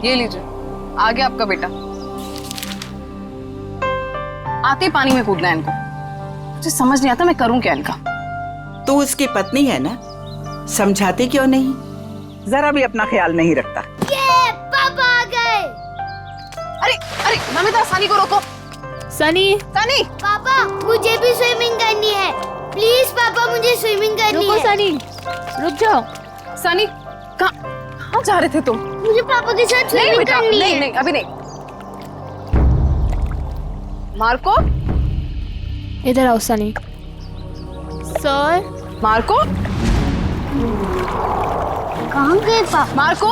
ये लीजिए, आ गया आपका बेटा। आते ही पानी में कूदना है इनको। मुझे समझ नहीं आता मैं करूं क्या इनका। तू उसकी पत्नी है ना, समझाती क्यों नहीं? जरा भी अपना ख्याल नहीं रखता। ये पापा आ गए। अरे अरे नमिता, सनी को रोको। सनी, सनी, पापा मुझे भी स्विमिंग करनी है। प्लीज पापा, मुझे स्विमिंग करनी रुको है। सनी, रुक जाओ। सनी, कहाँ जा रहे थे तुम? मुझे पापा के साथ नहीं स्विमिंग बेटा, करनी नहीं है। नहीं, अभी नहीं। मार्को, इधर आओ सनी। सर, मार्को, कहाँ गए पापा? मार्को,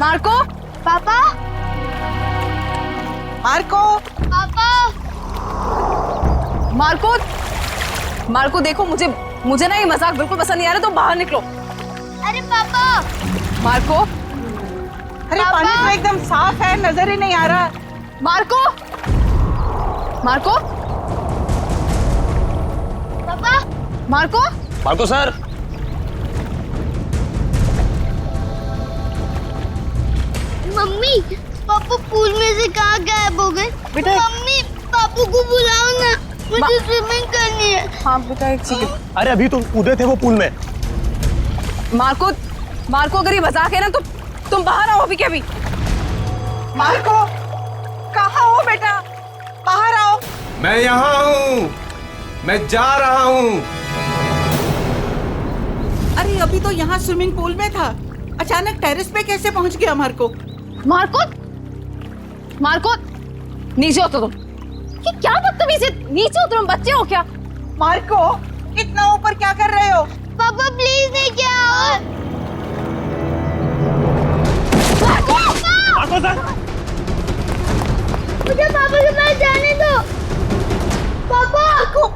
मार्को, पापा, मार्को, पापा, मार्को, मार्को देखो, मुझे ना ये मजाक बिल्कुल पसंद नहीं आ रहा, तो बाहर निकलो। अरे पापा, मार्को, अरे पानी तो एकदम साफ है, नजर ही नहीं आ रहा। मार्को, मार्को, पापा, मार्को, मार्को सर। मम्मी, पापा पूल में से कहाँ गायब हो गए? बेटा, मम्मी, पापू को बुलाओ ना, मुझे स्विमिंग करनी है। हाँ बेटा, एक सेकंड। अरे अभी तो कूदे थे वो पूल में। मार्को, मार्को, अगर ये मजाक है ना तो तुम बाहर आओ अभी के अभी। मार्को, कहाँ हो बेटा? बाहर आओ। मैं यहाँ हूँ, मैं जा रहा हूँ। अरे अभी तो यहाँ स्विमिंग पूल में था, अचानक टेरेस पे कैसे पहुँच गया मार्को? मार्को, मार्को, नीचे उतरो तुम। ये क्या बदतमीजी है? नीचे उतरो, बच्चे हो क्या? मार्को, इतना ऊपर क्या कर रहे हो? पापा प्लीज नहीं क्या और मार्को सर, मुझे पापा के पास जाने दो। पापा, Marco,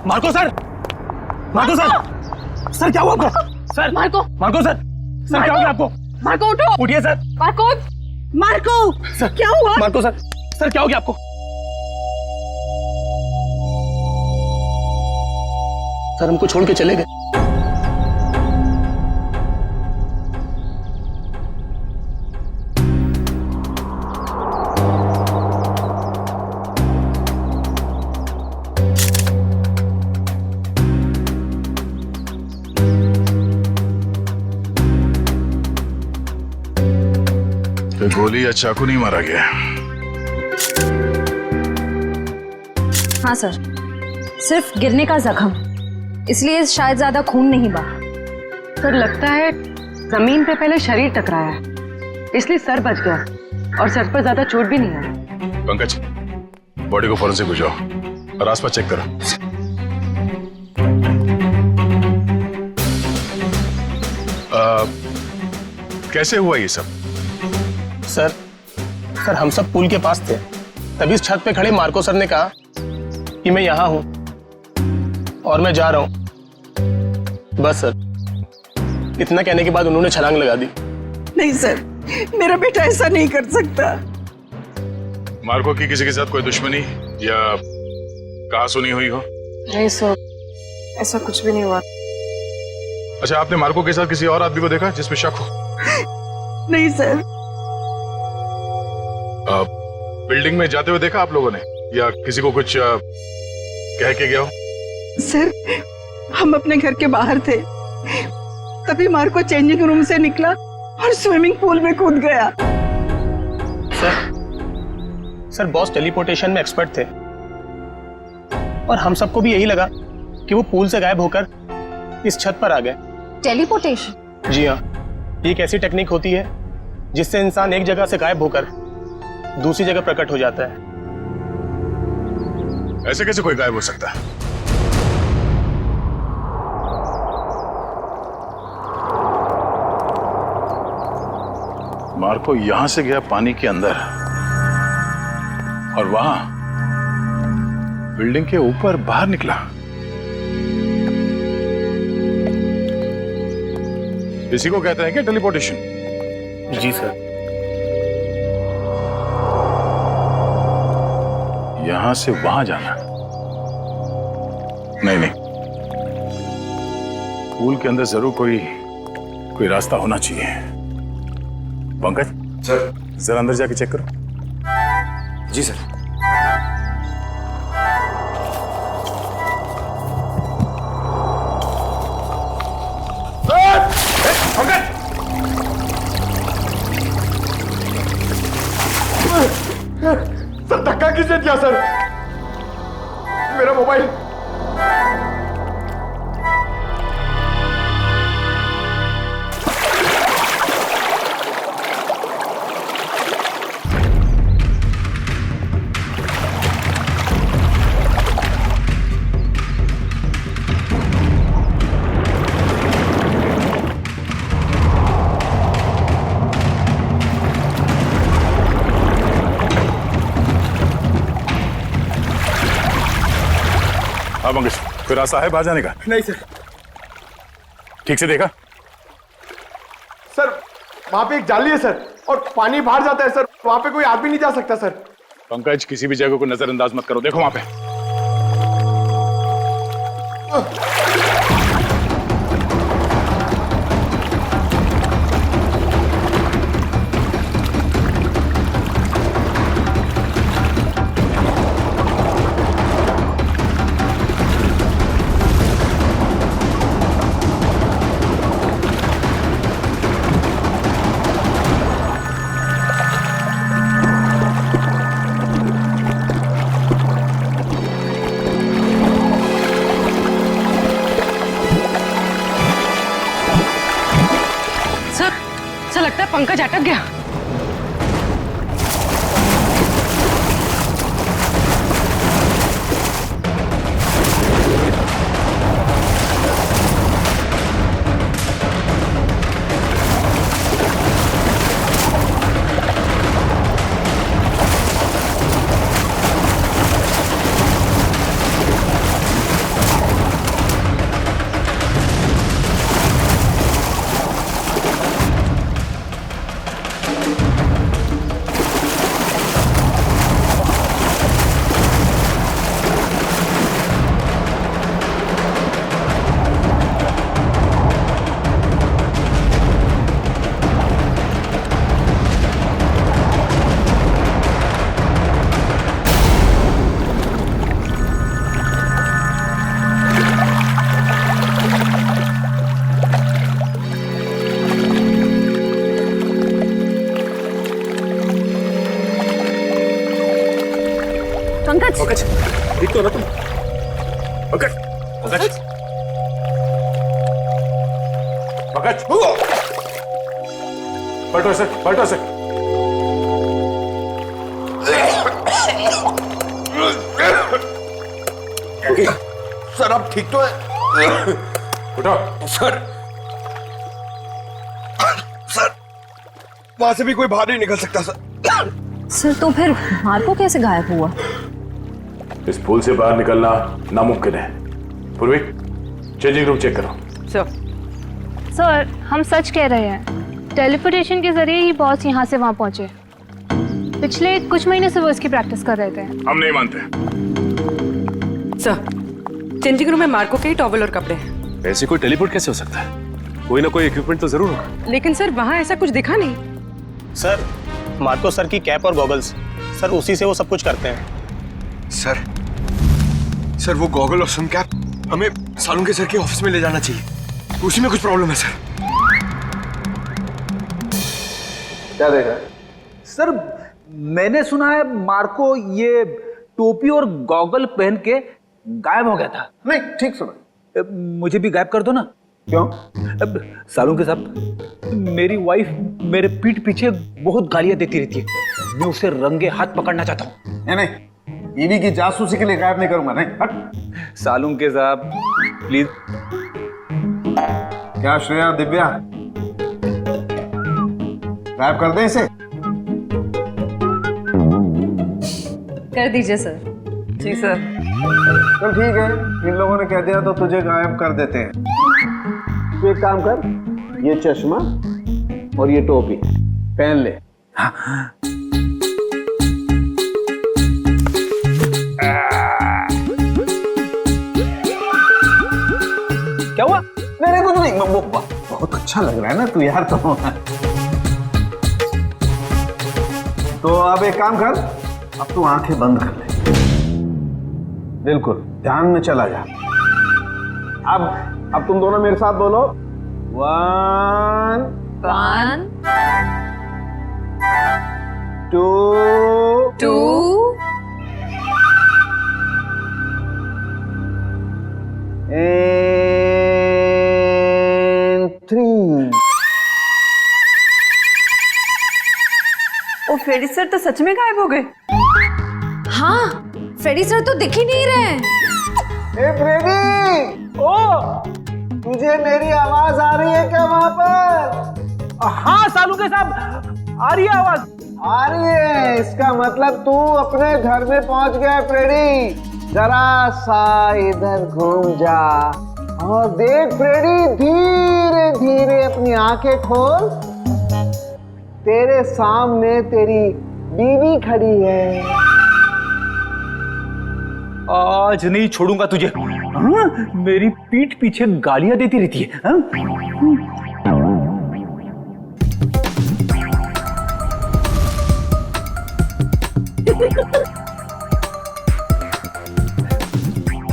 Marco sir, Marco sir, sir क्या हुआ आपको? Sir, Marco, Marco sir, sir क्या हो गया आपको? मार्को उठो। उठिए सर। मार्को, मार्को, सर क्या हुआ? मार्को सर, सर क्या हो गया आपको? सर हमको छोड़ के चले गए। तो गोली या चाकू नहीं मारा गया? हाँ सर, सिर्फ गिरने का जख्म, इसलिए शायद ज्यादा खून नहीं बहा। सर लगता है जमीन पे पहले शरीर टकराया है, इसलिए सर बच गया और सर पर ज्यादा चोट भी नहीं आई। पंकज, बॉडी को फॉरेंसिक भिजवाओ और आसपास चेक करो। कैसे हुआ ये सब? सर, सर हम सब पुल के पास थे, तभी इस छत पे खड़े मार्को सर ने कहा कि मैं यहाँ हूँ और मैं जा रहा हूँ। बस सर, इतना कहने के बाद उन्होंने छलांग लगा दी। नहीं सर, मेरा बेटा ऐसा नहीं कर सकता। मार्को की किसी के साथ कोई दुश्मनी या कहा सुनी हुई हो? नहीं सर, ऐसा कुछ भी नहीं हुआ। अच्छा, आपने मार्को के साथ किसी और आदमी को देखा जिसमें शक हो? नहीं सर। बिल्डिंग में जाते हुए देखा आप लोगों ने, या किसी को कुछ कह के गया हो? सर, हम अपने घर के बाहर थे, तभी मार्को चेंजिंग रूम से निकला और स्विमिंग पूल में कूद गया। सर बॉस टेलीपोर्टेशन में एक्सपर्ट थे और हम सबको भी यही लगा कि वो पूल से गायब होकर इस छत पर आ गए। टेलीपोर्टेशन? जी हाँ, ये एक ऐसी टेक्निक होती है जिससे इंसान एक जगह से गायब होकर दूसरी जगह प्रकट हो जाता है। ऐसे कैसे कोई गायब हो सकता है? मार्को यहां से गया पानी के अंदर और वहां बिल्डिंग के ऊपर बाहर निकला। इसी को कहते हैं क्या टेलीपोर्टेशन? जी सर। यहां से वहां जाना? नहीं नहीं, पूल के अंदर जरूर कोई कोई रास्ता होना चाहिए। पंकज सर। जरा अंदर जाके चेक करो। जी सर। सर धक्का किसने दिया सर? मेरा मोबाइल। हाँ पंकज, कोई रास्ता है बाहर जाने का? नहीं सर। ठीक से देखा? सर वहां पे एक जाली है सर, और पानी बाहर जाता है सर, वहां पे कोई आदमी नहीं जा सकता सर। पंकज, किसी भी जगह को नजरअंदाज मत करो, देखो वहां पे। सर लगता है पंकज अटक गया। पंकज, पंकज, ठीक तो हो ना तुम? पंकज, पंकज, पंकज, पलटो सर, पलटो सर। सर अब ठीक तो है? उठो। सर सर वहां से भी कोई बाहर नहीं निकल सकता सर। सर तो फिर मार्को कैसे गायब हुआ? इस पुल से बाहर निकलना नामुमकिन है। पूर्वी, चेंजिंग रूम चेक करो। सर हम सच कह रहे हैं, टेलीपोर्टेशन के जरिए ही बॉस यहाँ से वहाँ पहुँचे। पिछले कुछ महीने से वो इसकी प्रैक्टिस कर रहे थे। हम नहीं मानते। सर चेंजिंग रूम में मार्को के ही टॉवल और कपड़े हैं। ऐसे कोई टेलीपोर्ट कैसे हो सकता है? कोई ना कोई इक्विपमेंट तो जरूर होगा। लेकिन सर वहाँ ऐसा कुछ दिखा नहीं। सर, मार्को सर की कैप और गॉगल्स, सर उसी से वो सब कुछ करते हैं। सर वो गॉगल और सन कैप हमें सालुंके सर के ऑफिस में ले जाना चाहिए, उसी में कुछ प्रॉब्लम है सर। क्या देखा? सर मैंने सुना है मार्को ये टोपी और गॉगल पहन के गायब हो गया था। नहीं, ठीक सुना। मुझे भी गायब कर दो ना। क्यों? अब सालुंके साहब, मेरी वाइफ मेरे पीठ पीछे बहुत गालियां देती रहती है, मैं उसे रंगे हाथ पकड़ना चाहता हूँ। नहीं, बीवी की जासूसी के लिए गायब नहीं करूंगा। नहीं, हट। सालुंके साहब प्लीज। क्या श्रेया, दिव्या, गायब कर दे इसे? कर दीजिए सर। जी सर। चल ठीक है, इन लोगों ने कह दिया तो तुझे गायब कर देते हैं। तू एक काम कर, ये चश्मा और ये टोपी पहन ले। क्या हुआ? नहीं कुछ नहीं, बहुत अच्छा लग रहा है ना तू यार तो अब एक काम कर, अब तू आंखें बंद कर ले, बिल्कुल ध्यान में चला जा। अब तुम दोनों मेरे साथ बोलो, 1 2 and 3। ओ फ्रेडी सर तो सच में गायब हो गए। हाँ, फ्रेडी सर तो दिख ही नहीं रहे। ए फ्रेडी, ओ तुझे मेरी आवाज आ रही है क्या वहां पर? हाँ सालू के साहब, आ रही है आवाज। आ रही है, इसका मतलब तू अपने घर में पहुंच गया फ्रेडी। जरा सा इधर घूम जा और देख फ्रेडी, धीरे धीरे अपनी आंखें खोल, तेरे सामने तेरी बीवी खड़ी है। आज नहीं छोड़ूंगा तुझे। हाँ? मेरी पीठ पीछे गालियां देती रहती है। हाँ?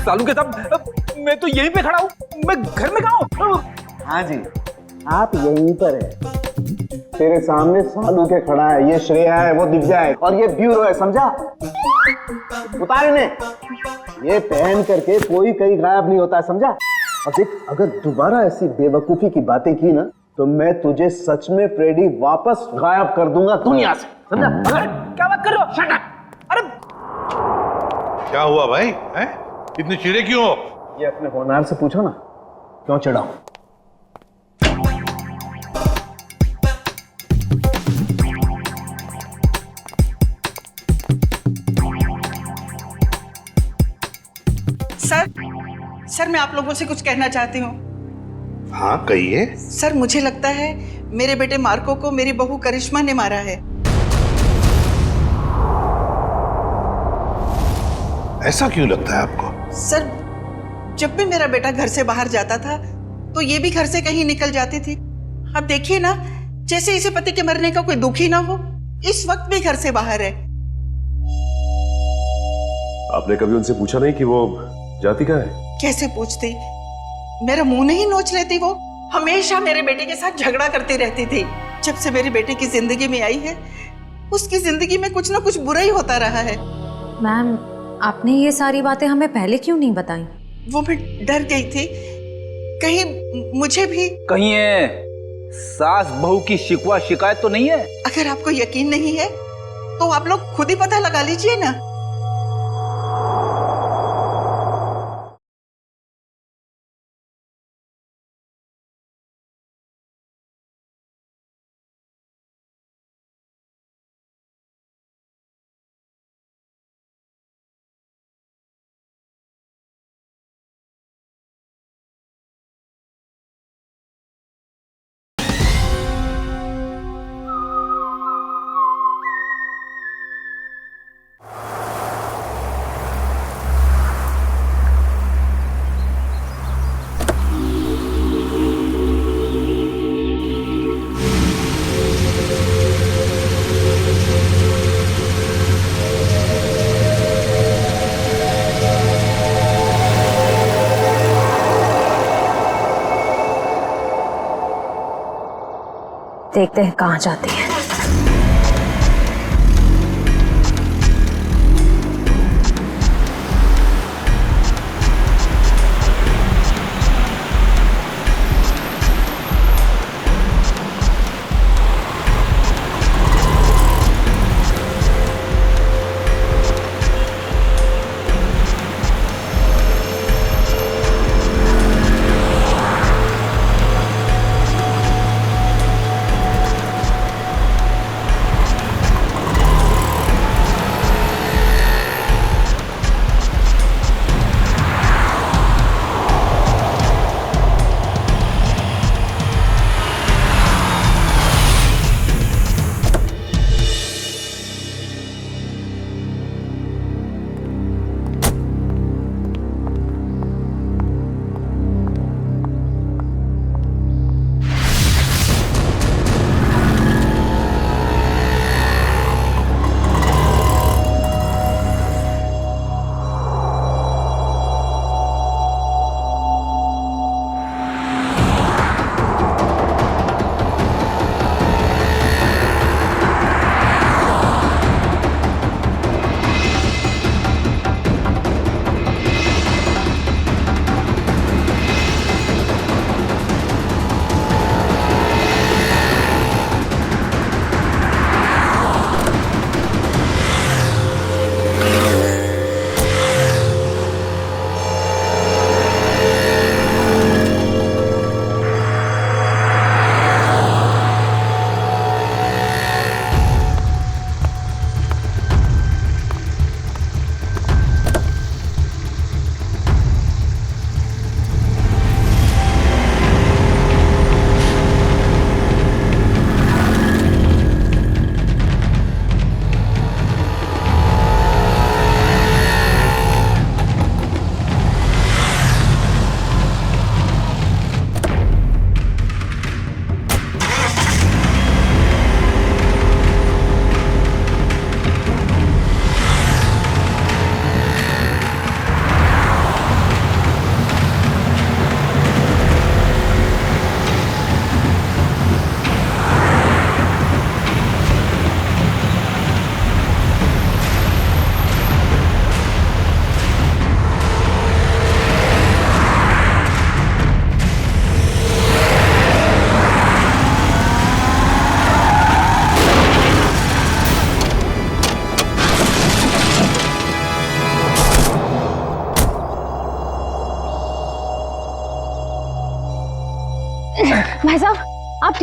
सालू के साहब, मैं तो यहीं पे खड़ा हूँ, मैं घर में कहाँ हूँ? हाँ जी, आप यहीं पर है, तेरे सामने सालू के खड़ा है। ये श्रेया है, वो दिव्या है, और ये ब्यूरो है, समझा? उतार इन्हें। ये पहन करके कोई कहीं गायब नहीं होता है, समझा? और देख, अगर दोबारा ऐसी बेवकूफी की बातें की ना, तो मैं तुझे सच में फ्रेडी वापस गायब कर दूंगा दुनिया से, समझा? क्या बात कर रहे हो? Shut up! अरे क्या हुआ भाई? हैं? इतने चिड़े क्यों हो? ये अपने होनहार से पूछो ना, क्यों चिढ़ा हूं? सर मैं आप लोगों से कुछ कहना चाहती हूँ। हाँ कहिए। सर मुझे लगता है मेरे बेटे मार्को को मेरी बहू करिश्मा ने मारा है। ऐसा क्यों लगता है आपको? सर जब भी मेरा बेटा घर से बाहर जाता था तो ये भी घर से कहीं निकल जाती थी। अब देखिए ना, जैसे इसे पति के मरने का कोई दुख ही ना हो, इस वक्त भी घर से बाहर है। आपने कभी उनसे पूछा नहीं कि वो जाती कहाँ है? कैसे पूछती, मेरा मुंह नहीं नोच लेती। वो हमेशा मेरे बेटे के साथ झगड़ा करती रहती थी। जब से मेरे बेटे की जिंदगी में आई है, उसकी जिंदगी में कुछ ना कुछ बुरा ही होता रहा है। मैम, आपने ये सारी बातें हमें पहले क्यों नहीं बताई? वो मैं डर गई थी, कहीं मुझे भी कहीं है सास बहू की शिकवा शिकायत तो नहीं है? अगर आपको यकीन नहीं है तो आप लोग खुद ही पता लगा लीजिए ना। देखते हैं कहाँ जाती है।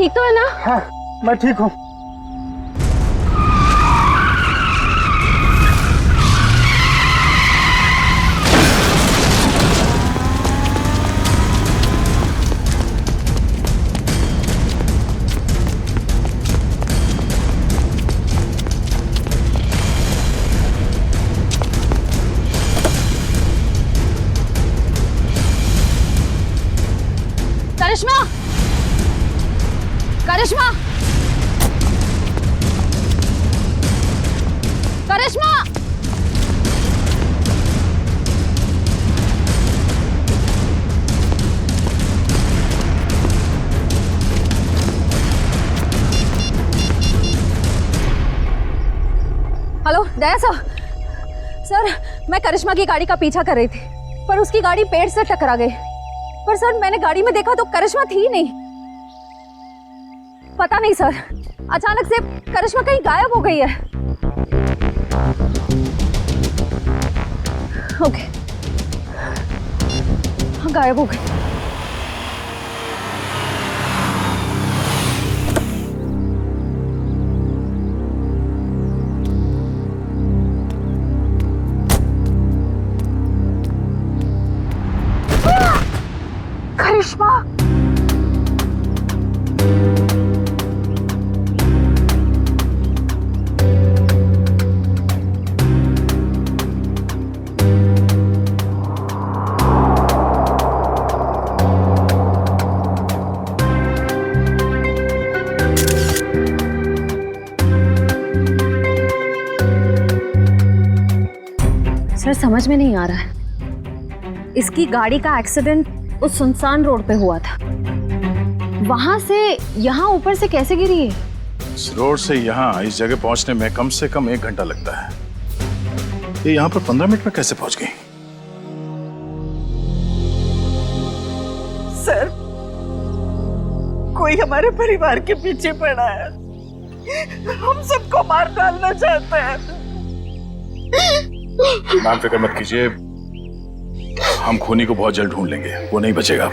ठीक तो है ना? हाँ मैं ठीक हूँ। करिश्मा, करिश्मा, करिश्मा, हेलो दया सर, मैं करिश्मा की गाड़ी का पीछा कर रही थी पर उसकी गाड़ी पेड़ से टकरा गई। पर सर मैंने गाड़ी में देखा तो करिश्मा थी नहीं। पता नहीं सर, अचानक से करिश्मा कहीं गायब हो गई है। ओके, हाँ गायब हो गई। करिश्मा, सर समझ में नहीं आ रहा है। इसकी गाड़ी का एक्सीडेंट उस सुनसान रोड पे हुआ था, वहां से यहाँ ऊपर से कैसे गिरी है? इस रोड से यहाँ इस जगह पहुंचने में कम से कम 1 घंटा लगता है। ये यहाँ पर 15 मिनट में कैसे पहुंच गई? सर कोई हमारे परिवार के पीछे पड़ा है, हम सबको मार डालना चाहता है। मैम फिक्र मत कीजिए, हम खूनी को बहुत जल्द ढूंढ लेंगे, वो नहीं बचेगा।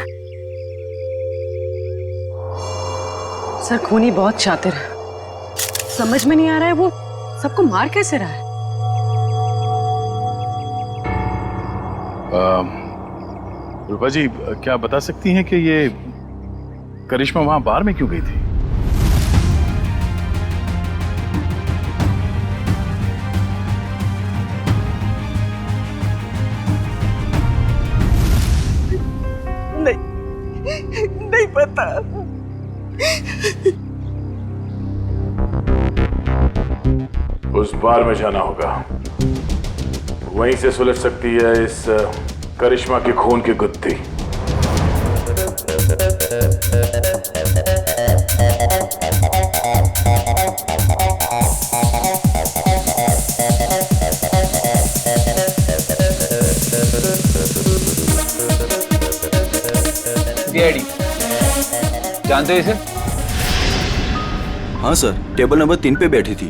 सर खूनी बहुत शातिर है, समझ में नहीं आ रहा है वो सबको मार कैसे रहा है। रूपा जी क्या बता सकती हैं कि ये करिश्मा वहां बार में क्यों गई थी? नहीं पता। उस बार में जाना होगा, वहीं से सुलझ सकती है इस करिश्मा की खून की गुत्थी। डीआईडी जानते हो इसे? हाँ सर, टेबल नंबर 3 पे बैठी थी,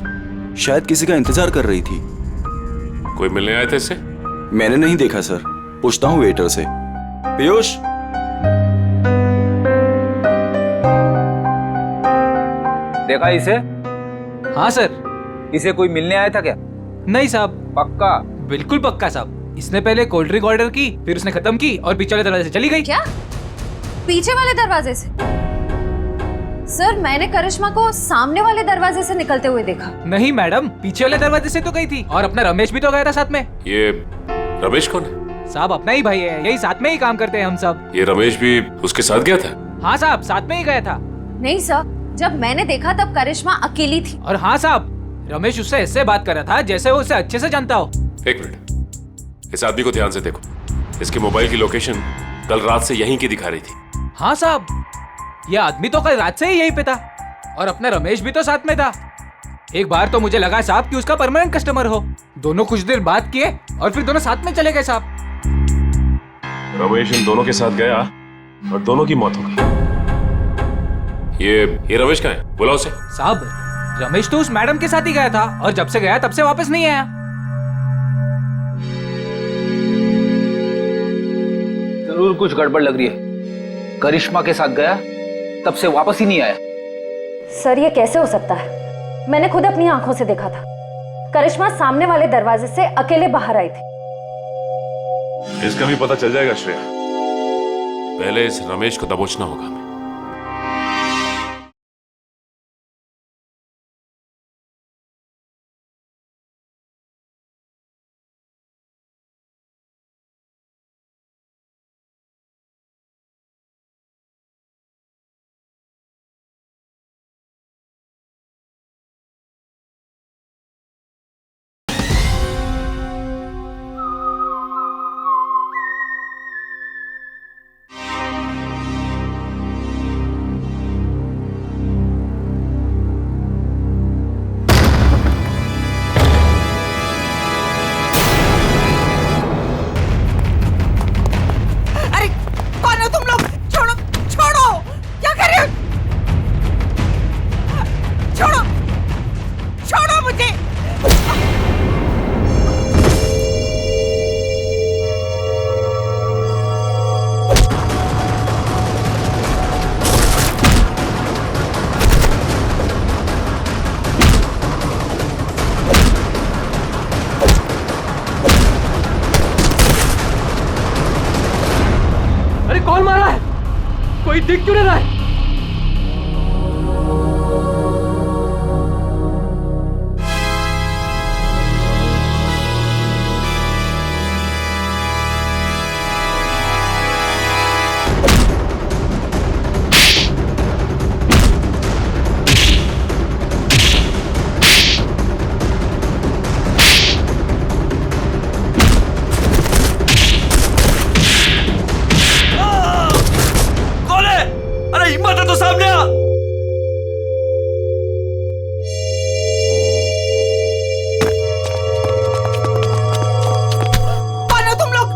शायद किसी का इंतजार कर रही थी। कोई मिलने आए थे इससे? मैंने नहीं देखा सर, पूछता हूँ वेटर से। पीयूष, देखा इसे? हाँ सर, इसे कोई मिलने आया था क्या? नहीं साहब। पक्का? बिल्कुल पक्का साहब। इसने पहले कोल्ड ड्रिंक ऑर्डर की, फिर उसने खत्म की और पीछे वाले दरवाजे से चली गई। क्या? पीछे वाले दरवाजे से? सर मैंने करिश्मा को सामने वाले दरवाजे से निकलते हुए देखा। नहीं मैडम, पीछे वाले दरवाजे से तो गई थी, और अपना रमेश भी तो गया था साथ में। ये रमेश कौन है? साहब अपना ही भाई है, यही साथ में ही काम करते हैं हम सब। ये रमेश भी उसके साथ गया था? हाँ साहब, साथ में ही गया था। नहीं सर, जब मैंने देखा तब करिश्मा अकेली थी। और हाँ साहब, रमेश उससे ऐसे बात कर रहा था जैसे वो उसे अच्छे से जानता हो। एक मिनट, इस आदमी को ध्यान से देखो। इसके मोबाइल की लोकेशन कल रात से यहीं की दिखा रही थी। हाँ साहब, ये आदमी तो कल रात से ही यहीं पे था, और अपना रमेश भी तो साथ में था। एक बार तो मुझे लगा साहब कि उसका परमानेंट कस्टमर हो। दोनों कुछ देर बात किए और फिर दोनों साथ में चले गए साहब। रमेश इन दोनों के साथ गया और दोनों की मौत हो गई। ये रमेश कहाँ है? बुलाओ उसे। साहब रमेश तो उस मैडम के साथ ही गया था, और जब से गया तब से वापस नहीं आया। जरूर कुछ गड़बड़ लग रही है। करिश्मा के साथ गया, तब से वापस ही नहीं आया। सर ये कैसे हो सकता है? मैंने खुद अपनी आंखों से देखा था। करिश्मा सामने वाले दरवाजे से अकेले बाहर आई थी। इसका भी पता चल जाएगा श्रेया। पहले इस रमेश को दबोचना होगा हमें। कौन मारा है? कोई दिख क्यों नहीं रहा है? हिम्मत है तो सामने आ। कौन हो तुम लोग?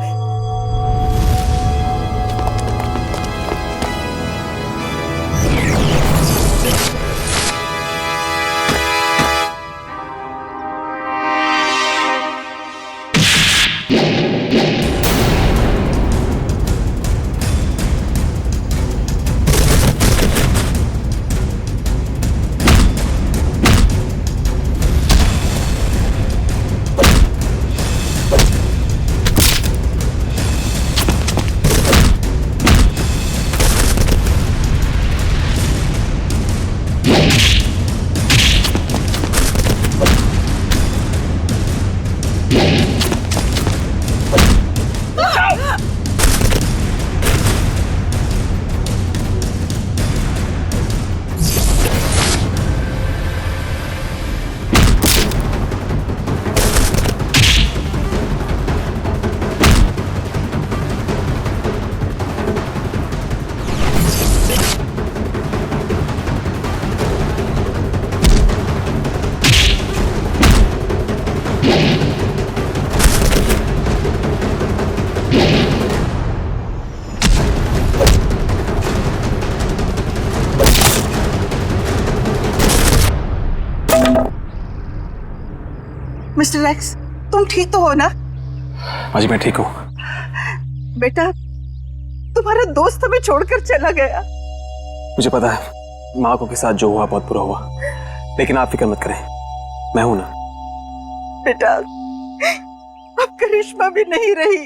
मिस्टर एक्स, तुम ठीक तो हो ना? माँ जी मैं ठीक हूँ। बेटा, तुम्हारा दोस्त हमें छोड़कर चला गया। मुझे पता है माँ को के साथ जो हुआ बहुत बुरा हुआ, लेकिन आप फिक्र मत करें, मैं हूं ना। बेटा, अब करिश्मा भी नहीं रही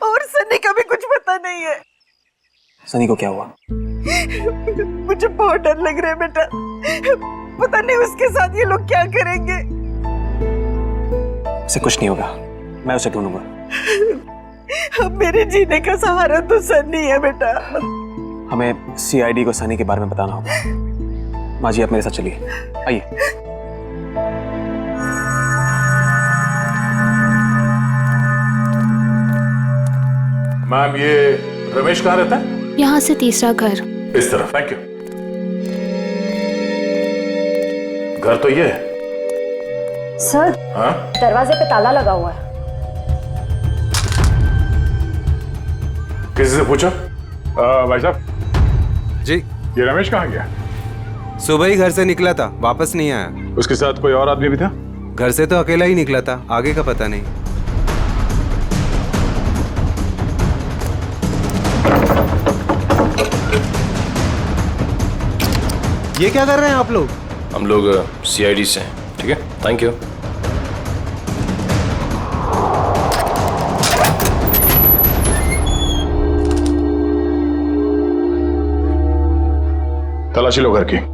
और सनी का भी कुछ पता नहीं है। सनी को क्या हुआ? मुझे बहुत डर लग रहा है बेटा, पता नहीं उसके साथ ये लोग क्या करेंगे। उसे कुछ नहीं होगा, मैं उसे ढूंढूंगा। अब मेरे जीने का सहारा तो सनी है बेटा। हमें सीआईडी को सनी के बारे में बताना होगा। माँ जी आप मेरे साथ चलिए, आइए। मैम ये रमेश कहाँ रहता है? यहाँ से तीसरा घर। इस तरफ। Thank you. घर तो ये है। सर, हाँ? दरवाजे पे ताला लगा हुआ है। किसी से पूछा? भाई साहब जी, ये रमेश कहाँ गया? सुबह ही घर से निकला था, वापस नहीं आया। उसके साथ कोई और आदमी भी था? घर से तो अकेला ही निकला था, आगे का पता नहीं। ये क्या कर रहे हैं आप लोग? हम लोग CID से हैं, ठीक है? Thank you. तलाशी लो घर की।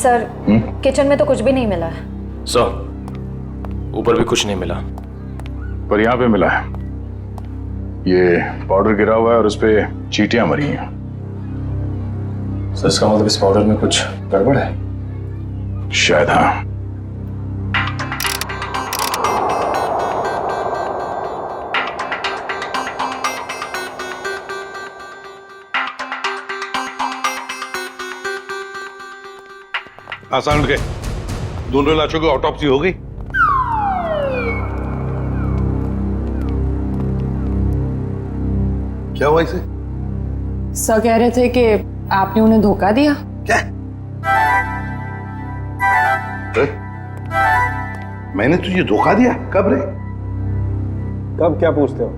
सर किचन में तो कुछ भी नहीं मिला है। सर ऊपर भी कुछ नहीं मिला, पर यहां पे मिला है। ये पाउडर गिरा हुआ है और उस पे चींटियां मरी हैं। सर इसका मतलब इस पाउडर में कुछ गड़बड़ है? शायद हाँ। आसान के दोनों लाशों की ऑटोप्सी हो गई। क्या हुआ इसे? सर कह रहे थे कि आपने उन्हें धोखा दिया। क्या? मैंने तुझे धोखा दिया? कब रे? कब क्या पूछते हो?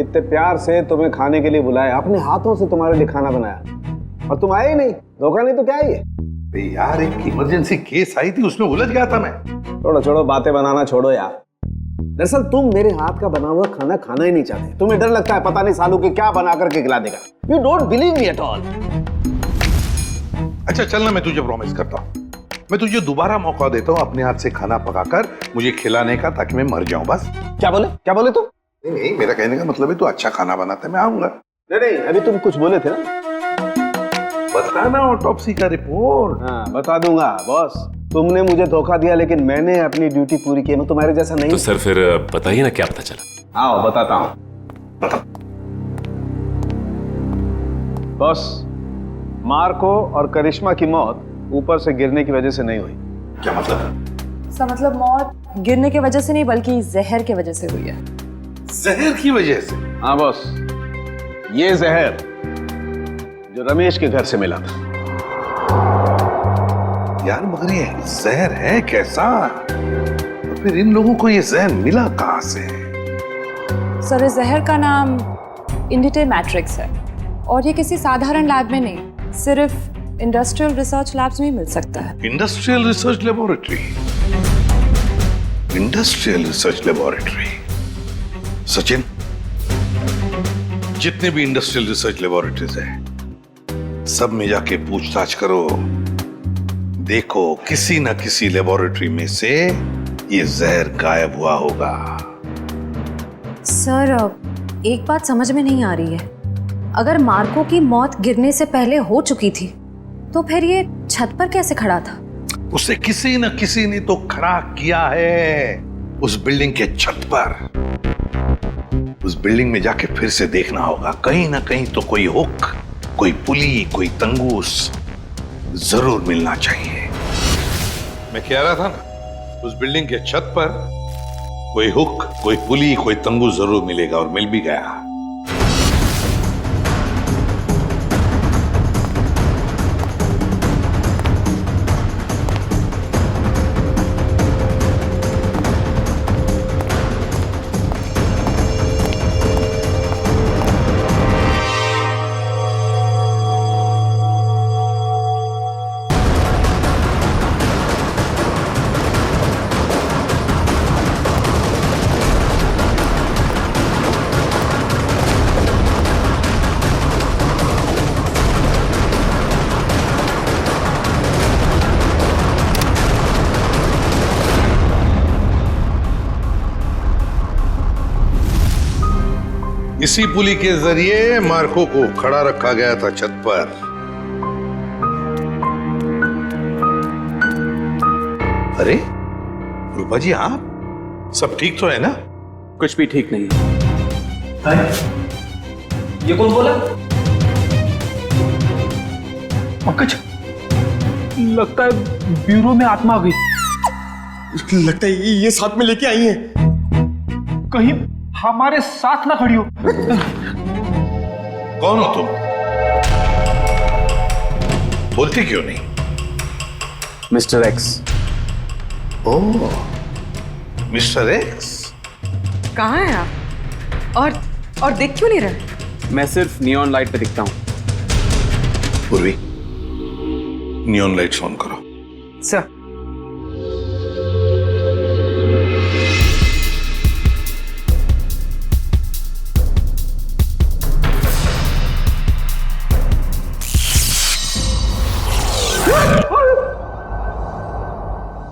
इतने प्यार से तुम्हें खाने के लिए बुलाया, अपने हाथों से तुम्हारे लिए खाना बनाया और तुम आए ही नहीं। धोखा नहीं तो क्या है ये? यार एक इमरजेंसी केस आई थी, उसमें उलझ गया था मैं। छोड़ो बातें बनाना छोड़ो यार। दरअसल तुम मेरे हाथ का बना हुआ खाना खाना ही नहीं चाहते। तुम्हें डर लगता है पता नहीं सालू के क्या बना करके खिला देगा। You don't believe me at all. अच्छा चल ना, मैं तुझे प्रॉमिस करता हूँ, मैं तुझे दोबारा मौका देता हूँ अपने हाथ से खाना पकाकर मुझे खिलाने का, ताकि मैं मर जाऊं बस। क्या बोले तुम? नहीं, मेरा कहने का मतलब है तू अच्छा खाना बनाता है, मैं आऊंगा। नहीं, अभी तुम कुछ बोले थे ना। बताना ऑटोप्सी का रिपोर्ट। हाँ बता दूंगा बॉस। तुमने मुझे धोखा दिया लेकिन मैंने अपनी ड्यूटी पूरी की। मैं तुम्हारे जैसा नहीं। तो सर फिर बताइए ना क्या पता चला। आओ बताता हूँ। बॉस, मार्को और करिश्मा की मौत ऊपर से गिरने की वजह से नहीं हुई। क्या मतलब? इसका मतलब मौत गिरने की वजह से नहीं बल्कि जहर की वजह से हुई है। जहर की वजह से? हाँ बॉस, ये जहर जो रमेश के घर से मिला था। यार मगर ये जहर है कैसा? तो फिर इन लोगों को ये जहर मिला कहां से? सर इस जहर का नाम इंडिटे मैट्रिक्स है और ये किसी साधारण लैब में नहीं, सिर्फ इंडस्ट्रियल रिसर्च लैब्स में ही मिल सकता है। Industrial research laboratory? Industrial research laboratory. Sachin, जितने भी इंडस्ट्रियल रिसर्च लेबोरेटरीज हैं सब में जाके पूछताछ करो। देखो किसी ना किसी लेबोरेटरी में से ये जहर गायब हुआ होगा। सर एक बात समझ में नहीं आ रही है। अगर मार्को की मौत गिरने से पहले हो चुकी थी तो फिर ये छत पर कैसे खड़ा था? उसे किसी न किसी ने तो खड़ा किया है उस बिल्डिंग के छत पर। उस बिल्डिंग में जाके फिर से देखना होगा, कहीं ना कहीं तो कोई हुक, कोई पुली, कोई तंगूस जरूर मिलना चाहिए। मैं कह रहा था ना, उस बिल्डिंग के छत पर कोई हुक, कोई पुली, कोई तंगूस जरूर मिलेगा, और मिल भी गया। इसी पुली के जरिए मार्को को खड़ा रखा गया था छत पर। अरे रूपा जी, आप सब ठीक तो है ना? कुछ भी ठीक नहीं है। ये कौन बोला? पंकज, लगता है ब्यूरो में आत्मा आ गई। लगता है ये साथ में लेके आई हैं। कहीं हमारे साथ ना खड़ी हो। कौन हो तुम? बोलती क्यों नहीं? Mister X. Oh, mister X. कहाँ हैं आप? और देख क्यों नहीं रहे? मैं सिर्फ नियॉन लाइट पे दिखता हूँ। पूर्वी, नियॉन लाइट्स ऑन करो। सर।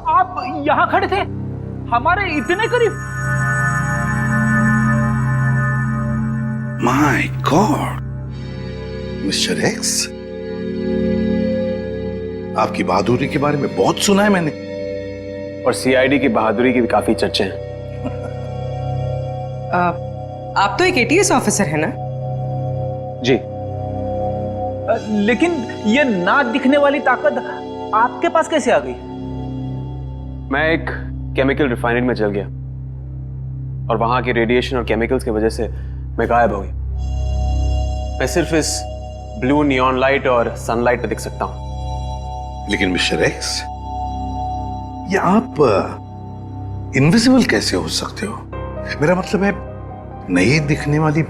आप यहाँ खड़े थे हमारे इतने करीब। माय गॉड, मिस्टर एक्स, आपकी बहादुरी के बारे में बहुत सुना है मैंने। और सीआईडी की बहादुरी की भी काफी चर्चे हैं। आप तो एक एटीएस ऑफिसर है ना? जी। लेकिन ये ना दिखने वाली ताकत आपके पास कैसे आ गई? मैं एक केमिकल रिफाइनरी में चल गया और वहां के रेडिएशन और केमिकल्स की वजह से मैं गायब हो गया। मैं सिर्फ इस ब्लू नियॉन लाइट और सनलाइट पे दिख सकता हूं। लेकिन मिस्टर एक्स, ये आप इनविजिबल कैसे हो सकते हो? मेरा मतलब है, नहीं दिखने वाली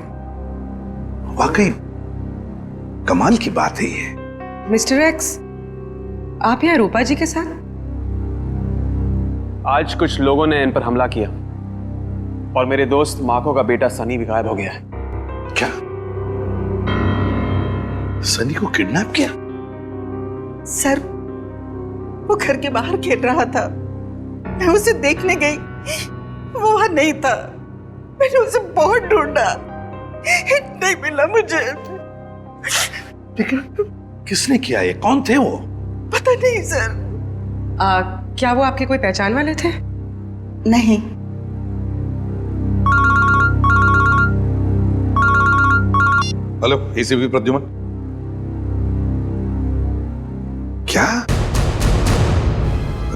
वाकई कमाल की बात है ये। मिस्टर एक्स, आप यहाँ रूपा जी के साथ? आज कुछ लोगों ने इन पर हमला किया और मेरे दोस्त मार्को का बेटा सनी भी गायब हो गया है। क्या? सनी को किडनैप किया? सर, वो घर के बाहर खेल रहा था, मैं उसे देखने गई, वो वहां नहीं था। मैंने उसे बहुत ढूंढा, नहीं मिला मुझे। लेकिन किसने किया ये? कौन थे वो? पता नहीं सर। क्या वो आपके कोई पहचान वाले थे? नहीं। Hello, ACP Pradyuman. क्या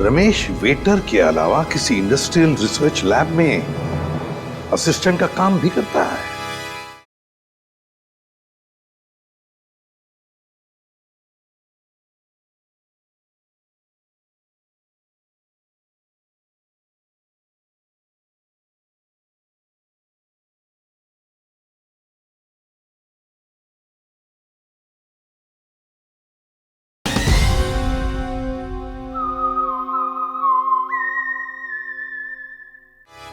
रमेश वेटर के अलावा किसी इंडस्ट्रियल रिसर्च लैब में असिस्टेंट का काम भी करता है?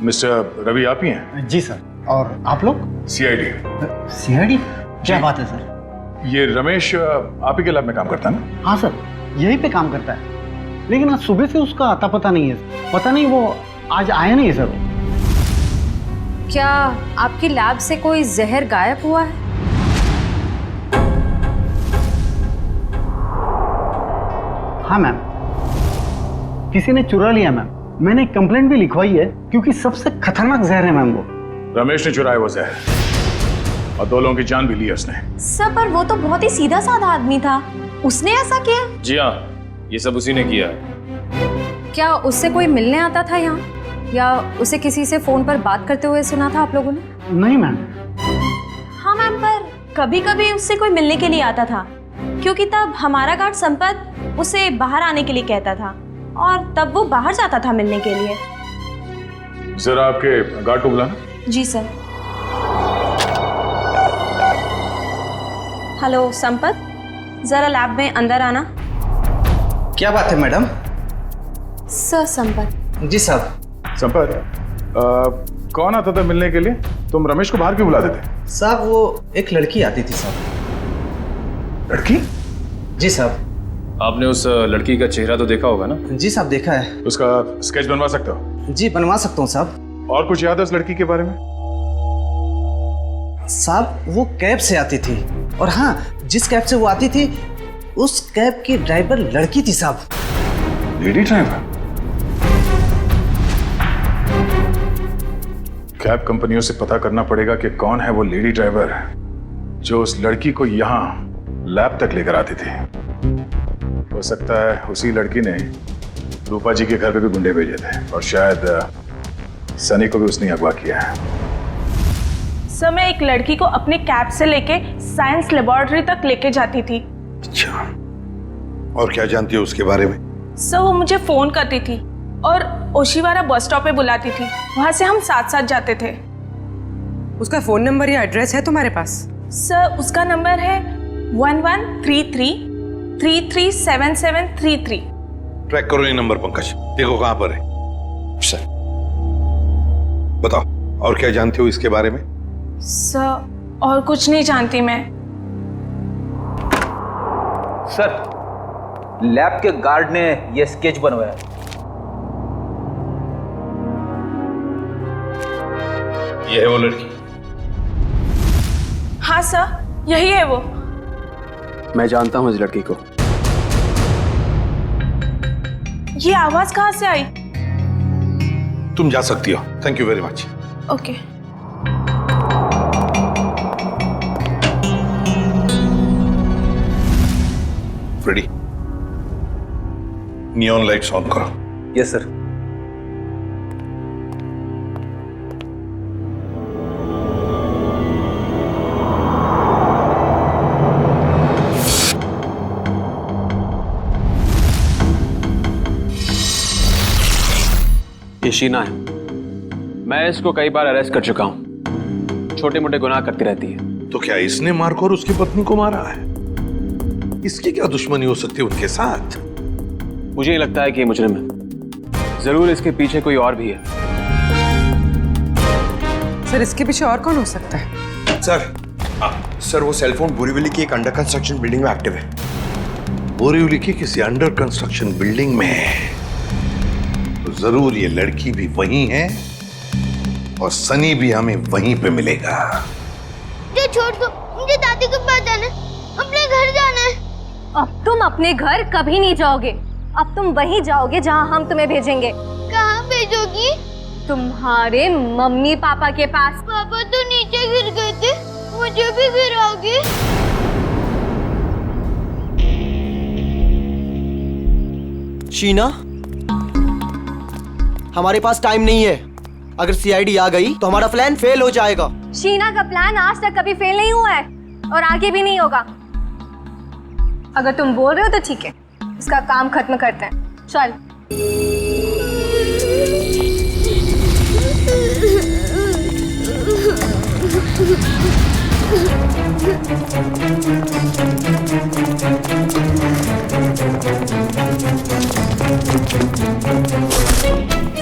मिस्टर रवि आप ही हैं? जी सर। और आप लोग? सीआईडी। सीआईडी? क्या बात है सर? ये रमेश आप ही के लैब में काम करता है ना? हाँ सर, यहीं पे काम करता है, लेकिन आज सुबह से उसका आता पता नहीं है। पता नहीं वो आज आया नहीं है सर। क्या आपकी लैब से कोई जहर गायब हुआ है? हाँ मैम, किसी ने चुरा लिया मैम। मैंने एक कंप्लेंट भी लिखवाई है, क्योंकि सबसे खतरनाक जहर है मैम वो। रमेश ने चुराया वो जहर और 2 लोगों की जान भी ली है उसने। सर, पर वो तो बहुत ही सीधा साधा आदमी था, उसने ऐसा किया? जी हाँ, ये सब उसी ने किया है। क्या उससे कोई मिलने आता था यहाँ, या उसे किसी से फोन पर बात करते हुए सुना था आप लोगों ने? नहीं मैम। हाँ मैम, पर कभी कभी उससे कोई मिलने के लिए आता था, क्योंकि तब हमारा गार्ड संपत उसे बाहर आने के लिए कहता था और तब वो बाहर जाता था मिलने के लिए। जरा आपके गार्ड को बुलाना। जी सर। हेलो संपत, जरा लैब में अंदर आना। क्या बात है मैडम? सर संपत। जी साहब। संपत, कौन आता था मिलने के लिए? तुम रमेश को बाहर क्यों बुला देते? साहब, वो एक लड़की आती थी साहब। लड़की? जी साहब। आपने उस लड़की का चेहरा तो देखा होगा ना? जी साहब, देखा है। उसका स्केच बनवा सकते हो? जी बनवा सकता हूँ साहब। और कुछ याद है उस लड़की के बारे में? साहब, वो कैब से आती थी, और हाँ, जिस कैब से वो आती थी उस कैब की ड्राइवर लड़की थी साहब। Lady driver? कैब कंपनियों से पता करना पड़ेगा कि कौन है वो लेडी ड्राइवर जो उस लड़की को यहाँ लैब तक लेकर आती थी। हो सकता है उसी लड़की ने रूपा जी के घर पे भी गुंडे भेजे थे और शायद सनी को भी उसने अगवा किया है। सर मैं एक लड़की को अपने कैब से लेके साइंस लेबोरेटरी तक लेके जाती थी। अच्छा, और क्या जानती हो उसके बारे में? सर वो मुझे फोन करती थी और ओशिवारा बस स्टॉप पे बुलाती थी, वहां से हम साथ साथ जाते थे। उसका फोन नंबर या एड्रेस है तुम्हारे पास? सर उसका नंबर है 1133337733। ट्रैक करो ये नंबर पंकज, देखो कहां पर है। सर बताओ, और क्या जानते हो इसके बारे में? सर और कुछ नहीं जानती मैं। सर लैब के गार्ड ने ये स्केच बनवाया। ये है वो लड़की? हाँ सर यही है वो। मैं जानता हूं इस लड़की को। ये आवाज कहां से आई? तुम जा सकती हो। Thank you very much. Okay. Ready? Neon lights on करो। Yes sir. ये शीना है। मैं इसको कई बार अरेस्ट कर चुका हूं। छोटे मोटे गुनाह करती रहती है। तो क्या इसने मारकर उसकी पत्नी को मारा है? इसकी क्या दुश्मनी हो सकती है उनके साथ? मुझे ये लगता है कि ये मुजरिम है। जरूर इसके पीछे कोई और भी है। सर इसके पीछे और कौन हो सकता है? सर वो सेलफोन बोरीवली की एक अंडर कंस्ट्रक्शन बिल्डिंग में एक्टिव है। बोरीवली की किसी अंडर कंस्ट्रक्शन बिल्डिंग में है तो जरूर ये लड़की भी वहीं है और सनी भी हमें वहीं पे मिलेगा। मुझे छोड़ दो, मुझे दादी के पास जाना है, अपने घर जाना है। अब तुम अपने घर कभी नहीं जाओगे। अब तुम वहीं जाओगे जहां हम तुम्हें भेजेंगे। कहाँ भेजोगी? तुम्हारे मम्मी पापा के पास। पापा तो नीचे गिर गए थे, मुझे भी गिराओगे? शीना, हमारे पास टाइम नहीं है। अगर सीआईडी आ गई तो हमारा प्लान फेल हो जाएगा। शीना का प्लान आज तक कभी फेल नहीं हुआ है और आगे भी नहीं होगा। अगर तुम बोल रहे हो तो ठीक है, इसका काम खत्म करते हैं। चल।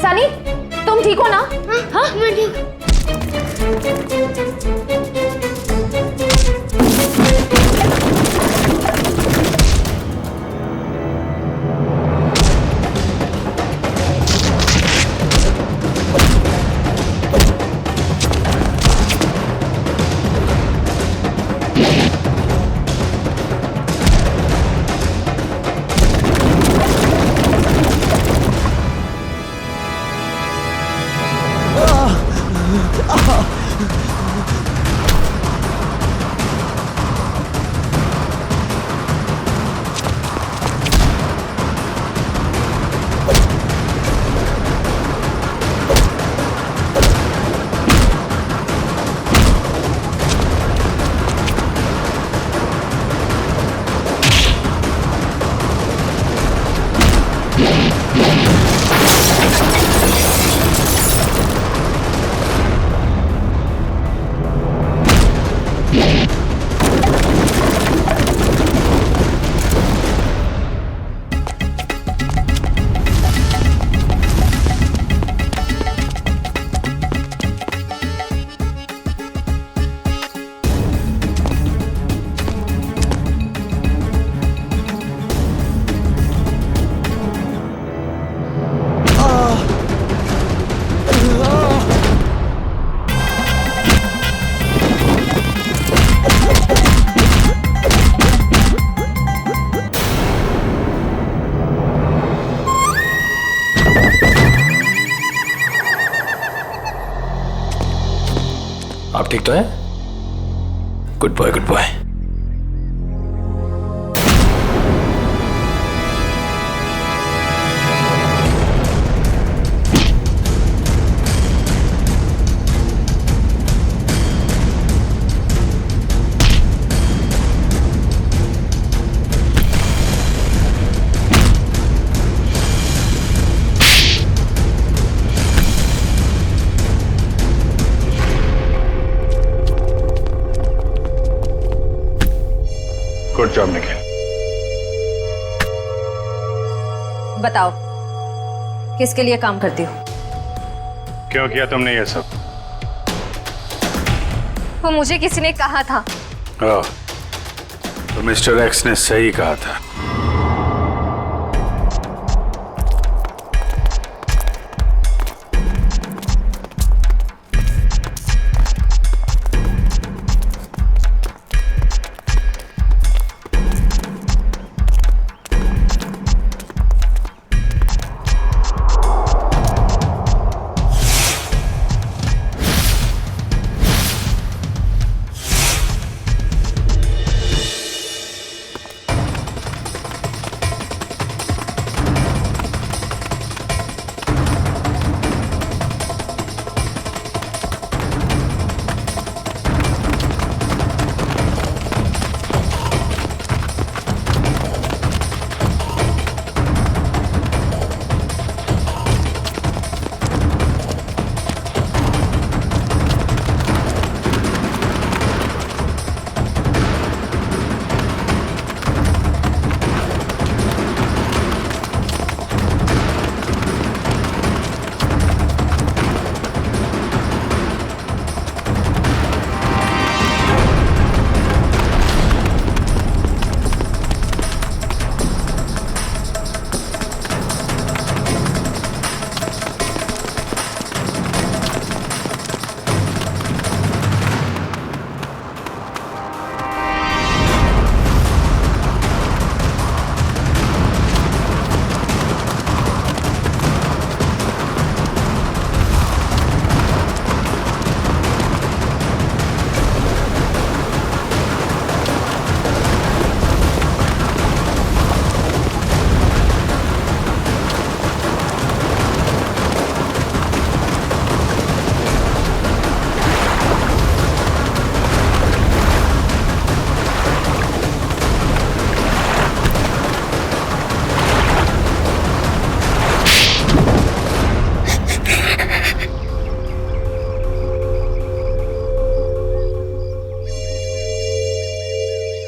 सनी, तुम ठीक हो ना? हाँ मैं ठीक। आप ठीक तो हैं? Good boy, good boy. Good job Nikhil. बताओ, किसके लिए काम करती हो? क्यों किया तुमने ये सब? वो मुझे किसी ने कहा था। तो मिस्टर एक्स ने सही कहा था।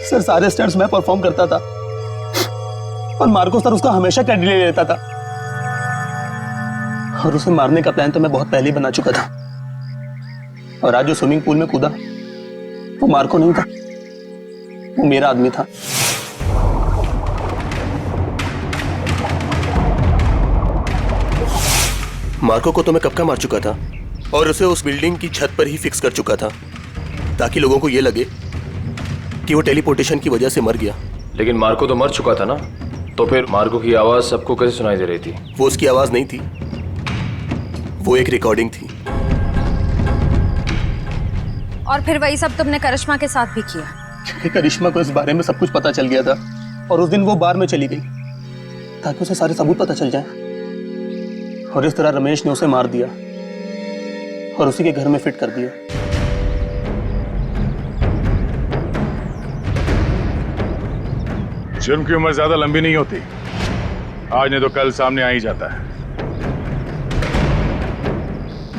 सर सारे स्टंट्स मैं परफॉर्म करता था और मार्को सर उसका हमेशा क्रेडिट ले लेता था। और उसे मारने का प्लान तो मैं बहुत पहले ही बना चुका था। और आज जो स्विमिंग पूल में कूदा वो मार्को नहीं था, वो मेरा आदमी था। मार्को को तो मैं कब का मार चुका था और उसे उस बिल्डिंग की छत पर ही फिक्स कर चुका था ताकि लोगों को यह लगे कि वो टेलीपोर्टेशन की वजह से मर गया। लेकिन मार्को तो मर चुका था ना, तो फिर मार्को की आवाज सबको कैसे सुनाई दे रही थी? वो उसकी आवाज नहीं थी, वो एक रिकॉर्डिंग थी। और फिर वही सब तुमने करिश्मा के साथ भी किया? क्योंकि करिश्मा को इस बारे में सब कुछ पता चल गया था और उस दिन वो बार में चली गई ताकि उसे सारे सबूत पता चल जाए। और इस तरह रमेश ने उसे मार दिया और उसी के घर में फिट कर दिया। जुर्म की उम्र ज्यादा लंबी नहीं होती, आज नहीं तो कल सामने आ ही जाता है।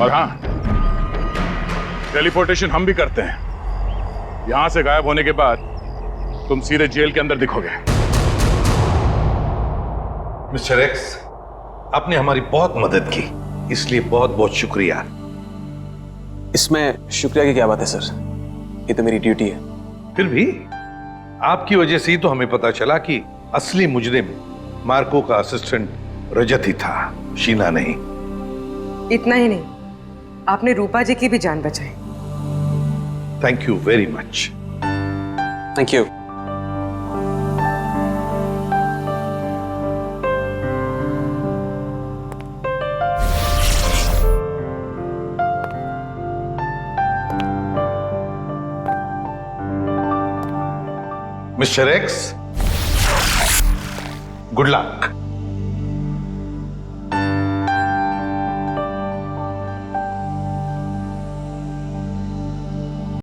और हाँ, टेलीपोर्टेशन हम भी करते हैं। यहां से गायब होने के बाद तुम सीधे जेल के अंदर दिखोगे। मिस्टर एक्स, आपने हमारी बहुत मदद की, इसलिए बहुत बहुत शुक्रिया। इसमें शुक्रिया की क्या बात है सर, ये तो मेरी ड्यूटी है। फिर भी आपकी वजह से ही तो हमें पता चला कि असली मुजरिम मार्को का असिस्टेंट रजत ही था, शीना नहीं। इतना ही नहीं, आपने रूपा जी की भी जान बचाई। Thank you very much. Thank you. Mister x, good luck.